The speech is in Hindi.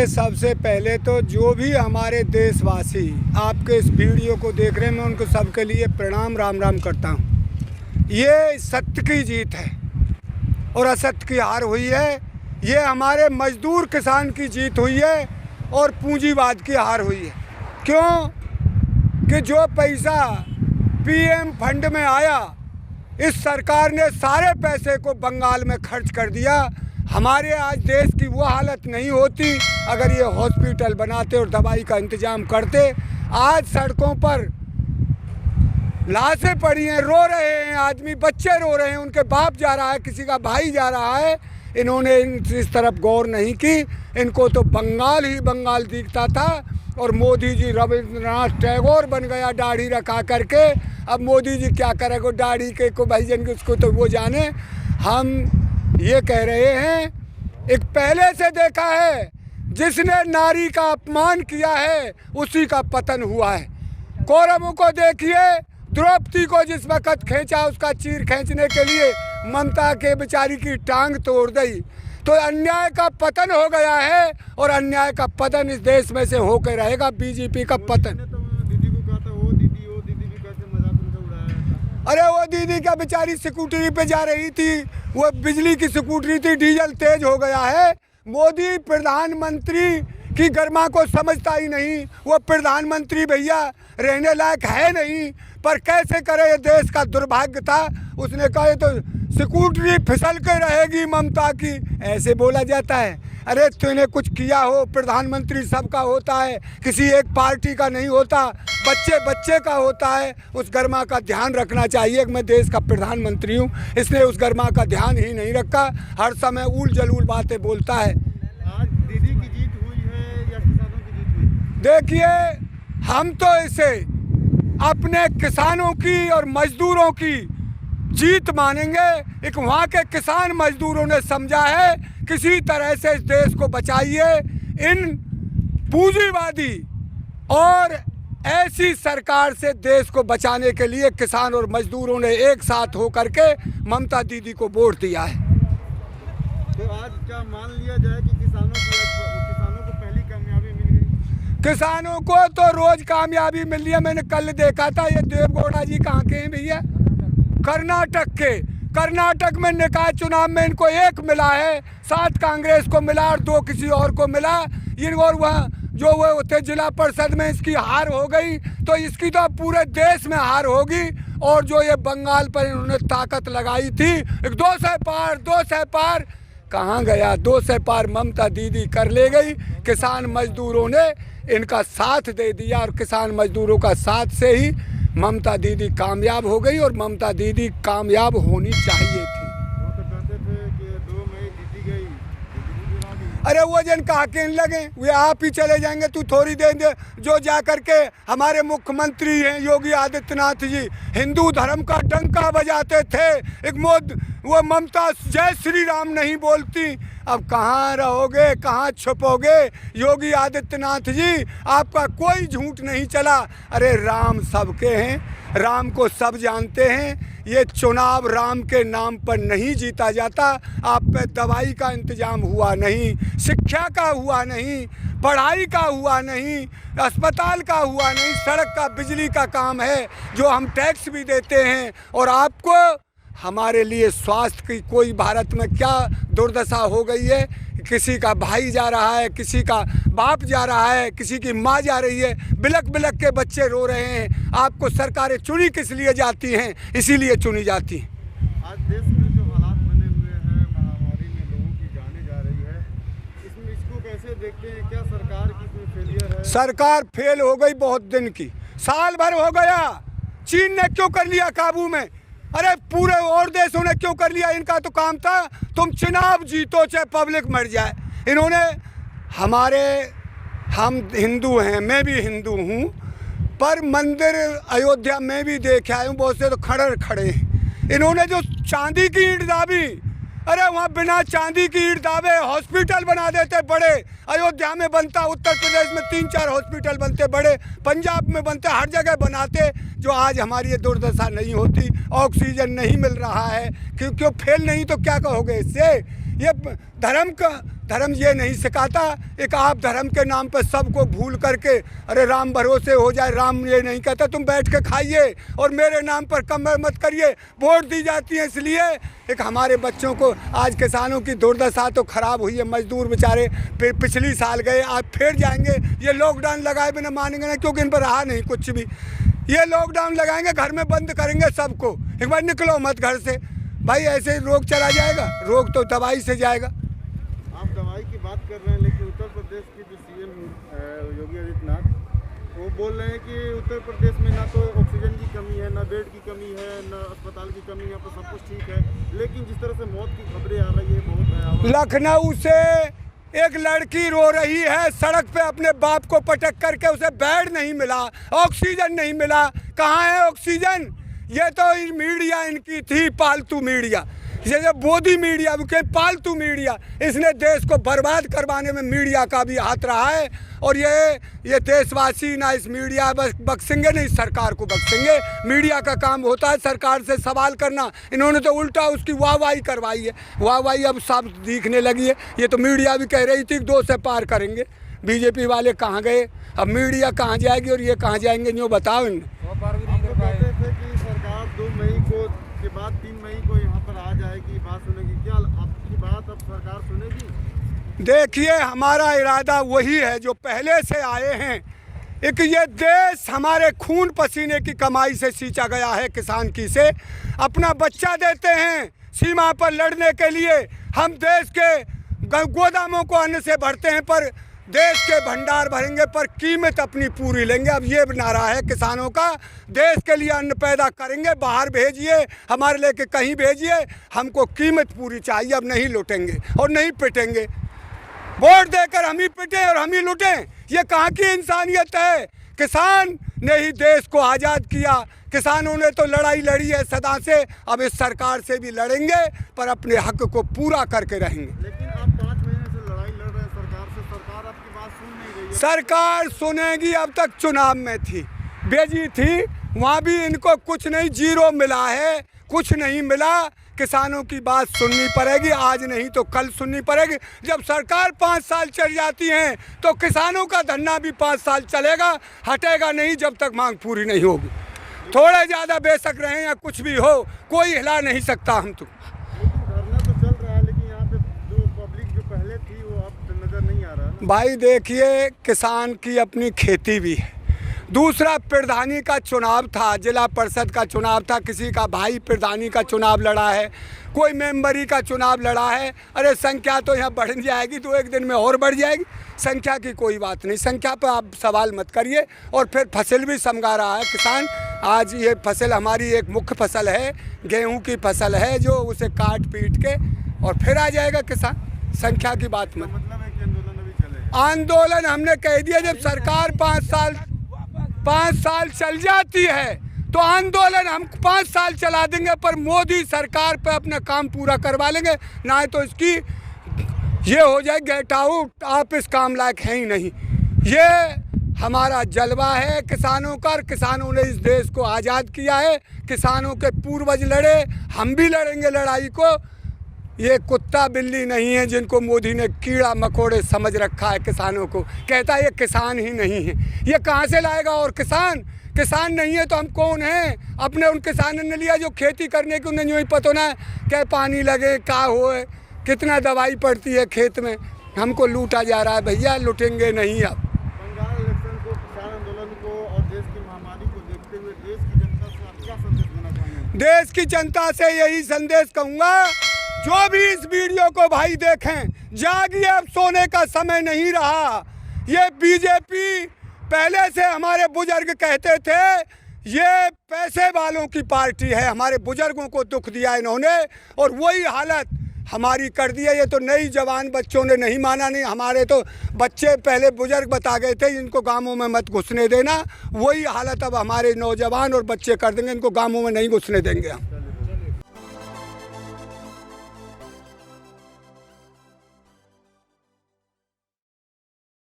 देखिए, सबसे पहले तो जो भी हमारे देशवासी आपके इस वीडियो को देख रहे हैं, मैं उनको सबके लिए प्रणाम राम राम करता हूँ। ये सत्य की जीत है और असत्य की हार हुई है। ये हमारे मजदूर किसान की जीत हुई है और पूंजीवाद की हार हुई है। क्यों कि जो पैसा पीएम फंड में आया, इस सरकार ने सारे पैसे को बंगाल में खर्च कर दिया। हमारे आज देश की वो हालत नहीं होती अगर ये हॉस्पिटल बनाते और दवाई का इंतजाम करते। आज सड़कों पर लाशें पड़ी हैं, रो रहे हैं आदमी, बच्चे रो रहे हैं, उनके बाप जा रहा है, किसी का भाई जा रहा है। इन्होंने इस तरफ गौर नहीं की। इनको तो बंगाल ही बंगाल दिखता था और मोदी जी रविंद्रनाथ टैगोर बन गया दाढ़ी रखा करके। अब मोदी जी क्या करेगा दाढ़ी के को भाईजन के, उसको तो वो जाने। हम ये कह रहे हैं, एक पहले से देखा है, जिसने नारी का अपमान किया है उसी का पतन हुआ है। कौरवों को देखिए, द्रौपदी को जिस वक्त खींचा, उसका चीर खींचने के लिए ममता के बेचारी की टांग तोड़ दी। तो अन्याय का पतन हो गया है और अन्याय का पतन इस देश में से होकर रहेगा। बीजेपी का पतन। अरे वो दीदी क्या बेचारी स्कूटरी पे जा रही थी, वो बिजली की स्कूटरी थी, डीजल तेज हो गया है। मोदी प्रधानमंत्री की गरिमा को समझता ही नहीं। वो प्रधानमंत्री भैया रहने लायक है नहीं, पर कैसे करे, ये देश का दुर्भाग्य था। उसने कहा तो स्कूटरी फिसल के रहेगी ममता की, ऐसे बोला जाता है। अरे तूने कुछ किया हो, प्रधानमंत्री सबका होता है, किसी एक पार्टी का नहीं होता, बच्चे बच्चे का होता है। उस गरिमा का ध्यान रखना चाहिए कि मैं देश का प्रधानमंत्री हूँ। इसने उस गरिमा का ध्यान ही नहीं रखा, हर समय उल जलूल बातें बोलता है। आज दीदी की जीत हुई है या किसानों की जीत हुई? देखिए, हम तो इसे अपने किसानों की और मजदूरों की जीत मानेंगे। एक वहाँ के किसान मजदूरों ने समझा है किसी तरह से इस देश को बचाइए। इन पूंजीवादी और ऐसी सरकार से देश को बचाने के लिए किसान और मजदूरों ने एक साथ होकर के ममता दीदी को वोट दिया है। तो आज क्या मान लिया जाए कि किसानों को पहली कामयाबी मिल गई? किसानों को तो रोज कामयाबी मिल रही है। मैंने कल देखा था, ये देवगौड़ा जी कहाँ के हैं भैया? कर्नाटक के। कर्नाटक में निकाय चुनाव में इनको 1 मिला है, 7 कांग्रेस को मिला और 2 किसी और को मिला। और वहाँ जो वो थे जिला परिषद में इसकी हार हो गई, तो इसकी तो पूरे देश में हार होगी। और जो ये बंगाल पर इन्होंने ताकत लगाई थी, 200 पार कहाँ गया? 200 पार ममता दीदी कर ले गई। किसान मजदूरों ने इनका साथ दे दिया और किसान मजदूरों का साथ से ही ममता दीदी कामयाब हो गई और ममता दीदी कामयाब होनी चाहिए थी। वो तो कहते थे कि 2 मई जीती गई। अरे वो जन कहा के लगे, वे आप ही चले जाएंगे, तू थोड़ी देर दे। जो जा करके हमारे मुख्यमंत्री हैं योगी आदित्यनाथ जी हिंदू धर्म का डंका बजाते थे, वो ममता जय श्री राम नहीं बोलती। अब कहाँ रहोगे, कहाँ छुपोगे योगी आदित्यनाथ जी? आपका कोई झूठ नहीं चला। अरे राम सबके हैं, राम को सब जानते हैं। ये चुनाव राम के नाम पर नहीं जीता जाता। आप पे दवाई का इंतजाम हुआ नहीं, शिक्षा का हुआ नहीं, पढ़ाई का हुआ नहीं, अस्पताल का हुआ नहीं, सड़क का बिजली का काम है जो हम टैक्स भी देते हैं। और आपको हमारे लिए स्वास्थ्य की कोई भारत में क्या दुर्दशा हो गई है? किसी का भाई जा रहा है, किसी का बाप जा रहा है, किसी की माँ जा रही है, बिलक बिलक के बच्चे रो रहे हैं। आपको सरकारें चुनी किस लिए जाती हैं? इसीलिए चुनी जाती हैं। आज देश में जो हालात बने हुए हैं, महामारी में लोगों की जाने जा रही है, इसको कैसे देखते हैं? क्या सरकार की कोई फेलियर है? सरकार फेल हो गई बहुत दिन की, साल भर हो गया। चीन ने क्यों कर लिया काबू में? अरे पूरे और देशों ने क्यों कर लिया? इनका तो काम था तुम चुनाव जीतो चाहे पब्लिक मर जाए। इन्होंने हम हिंदू हैं, मैं भी हिंदू हूँ, पर मंदिर अयोध्या में भी देखे आया हूँ, बहुत से तो खड़े हैं। इन्होंने जो चांदी की ईंट दाबी, अरे वहाँ बिना चांदी की ईंट दाबे हॉस्पिटल बना देते बड़े। अयोध्या में बनता, उत्तर प्रदेश में 3-4 हॉस्पिटल बनते बड़े, पंजाब में बनते, हर जगह बनाते। जो आज हमारी ये दुर्दशा नहीं होती, ऑक्सीजन नहीं मिल रहा है, क्यों फेल नहीं तो क्या कहोगे इससे? ये धर्म ये नहीं सिखाता। एक आप धर्म के नाम पर सबको भूल करके अरे राम भरोसे हो जाए, राम ये नहीं कहता तुम बैठ के खाइए और मेरे नाम पर कमर मत करिए। वोट दी जाती है इसलिए। एक हमारे बच्चों को आज किसानों की दुर्दशा तो ख़राब हुई है, मजदूर बेचारे फिर पिछली साल गए, आज फिर जाएंगे। ये लॉकडाउन लगाए बिना मानेंगे ना, क्योंकि इन पर रहा नहीं कुछ भी। ये लॉकडाउन लगाएंगे, घर में बंद करेंगे सबको, एक बार निकलो मत घर से। भाई ऐसे ही रोग चला जाएगा, रोग तो दवाई से जाएगा। आप दवाई की बात कर रहे हैं, लेकिन उत्तर प्रदेश के जो सीएम योगी आदित्यनाथ वो बोल रहे हैं कि उत्तर प्रदेश में ना तो ऑक्सीजन की कमी है, ना बेड की कमी है, ना अस्पताल की कमी है, यहाँ पर सब कुछ ठीक है। लेकिन जिस तरह से मौत की खबरें आ रही है बहुत भयावह। लखनऊ से एक लड़की रो रही है सड़क पे, अपने बाप को पटक करके, उसे बेड नहीं मिला, ऑक्सीजन नहीं मिला। कहाँ है ऑक्सीजन? ये तो मीडिया इनकी थी, पालतू मीडिया, जैसे मोदी मीडिया के पालतू मीडिया। इसने देश को बर्बाद करवाने में मीडिया का भी हाथ रहा है। और ये देशवासी ना इस मीडिया बख्शेंगे, नहीं सरकार को बख्शेंगे। मीडिया का काम होता है सरकार से सवाल करना, इन्होंने तो उल्टा उसकी वाहवाही करवाई है। वाहवाही अब साफ दिखने लगी है। ये तो मीडिया भी कह रही थी 2 से पार करेंगे। बीजेपी वाले कहाँ गए? अब मीडिया कहाँ जाएगी और ये कहाँ जाएंगे? यूँ बताओ इन्हें। कहते थे कि सरकार 2 मई को के बाद 3 मई को यहाँ पर आ जाएगी, बात सुनेगी। क्या आपकी बात अब सरकार सुनेगी? देखिए हमारा इरादा वही है जो पहले से आए हैं। एक ये देश हमारे खून पसीने की कमाई से सींचा गया है, किसान की से अपना बच्चा देते हैं सीमा पर लड़ने के लिए। हम देश के गोदामों को अन्न से भरते हैं, पर देश के भंडार भरेंगे पर कीमत अपनी पूरी लेंगे। अब ये नारा है किसानों का, देश के लिए अन्न पैदा करेंगे, बाहर भेजिए, हमारे लेके कहीं भेजिए, हमको कीमत पूरी चाहिए। अब नहीं लुटेंगे और नहीं पिटेंगे। वोट देकर हम ही पिटें और हम ही लुटें, ये कहाँ की इंसानियत है? किसान ने ही देश को आज़ाद किया, किसानों ने तो लड़ाई लड़ी है सदा से। अब इस सरकार से भी लड़ेंगे पर अपने हक को पूरा करके रहेंगे। लेकिन आप 5 महीने से लड़ाई लड़ रहे हैं सरकार से, सरकार आपकी बात सुन नहीं रही है। सरकार सुनेगी? अब तक चुनाव में थी, भेजी थी, वहाँ भी इनको कुछ नहीं, 0 मिला है, कुछ नहीं मिला। किसानों की बात सुननी पड़ेगी, आज नहीं तो कल सुननी पड़ेगी। जब सरकार 5 साल चल जाती है तो किसानों का धरना भी 5 साल चलेगा, हटेगा नहीं जब तक मांग पूरी नहीं होगी। थोड़े ज़्यादा बेशक रहें या कुछ भी हो, कोई हिला नहीं सकता हम तो। धरना तो चल रहा है, लेकिन यहाँ पे जो पब्लिक जो पहले थी वो अब नजर नहीं आ रहा है। भाई देखिए, किसान की अपनी खेती भी है। दूसरा प्रधानी का चुनाव था, जिला परिषद का चुनाव था, किसी का भाई प्रधानी का चुनाव लड़ा है, कोई मेंबरी का चुनाव लड़ा है। अरे संख्या तो यहाँ बढ़ जाएगी तो एक दिन में और बढ़ जाएगी, संख्या की कोई बात नहीं, संख्या पर आप सवाल मत करिए। और फिर फसल भी समझा रहा है किसान। आज ये फसल हमारी एक मुख्य फसल है, गेहूँ की फसल है, जो उसे काट पीट के और फिर आ जाएगा किसान। संख्या की बात मत। मतलब है कि आंदोलन अभी चलेगा। आंदोलन हमने कह दिया, जब सरकार 5 साल चल जाती है तो आंदोलन हम 5 साल चला देंगे, पर मोदी सरकार पे अपना काम पूरा करवा लेंगे। ना तो इसकी ये हो जाए गेट आउट, आप इस काम लायक हैं ही नहीं। ये हमारा जलवा है किसानों का, किसानों ने इस देश को आज़ाद किया है, किसानों के पूर्वज लड़े, हम भी लड़ेंगे लड़ाई को। ये कुत्ता बिल्ली नहीं है जिनको मोदी ने कीड़ा मकोड़े समझ रखा है किसानों को। कहता है ये किसान ही नहीं है, ये कहाँ से लाएगा? और किसान नहीं है तो हम कौन हैं? अपने उन किसानों ने लिया जो खेती करने की, उन्हें यूँ ही पता ना क्या पानी लगे, क्या होए, कितना दवाई पड़ती है खेत में। हमको लूटा जा रहा है भैया, लुटेंगे नहीं। अब बंगाल इलेक्शन को, किसान आंदोलन को और देश की महामारी को देखते हुए देश की जनता से आप क्या संदेश देना चाहेंगे? देश की जनता से यही संदेश कहूँगा, जो भी इस वीडियो को भाई देखें, जागिए, अब सोने का समय नहीं रहा। ये बीजेपी पहले से हमारे बुजुर्ग कहते थे ये पैसे वालों की पार्टी है, हमारे बुजुर्गों को दुख दिया इन्होंने और वही हालत हमारी कर दी है। ये तो नई जवान बच्चों ने नहीं माना, नहीं हमारे तो बच्चे पहले बुजुर्ग बता गए थे इनको गांवों में मत घुसने देना, वही हालत अब हमारे नौजवान और बच्चे कर देंगे, इनको गांवों में नहीं घुसने देंगे हम।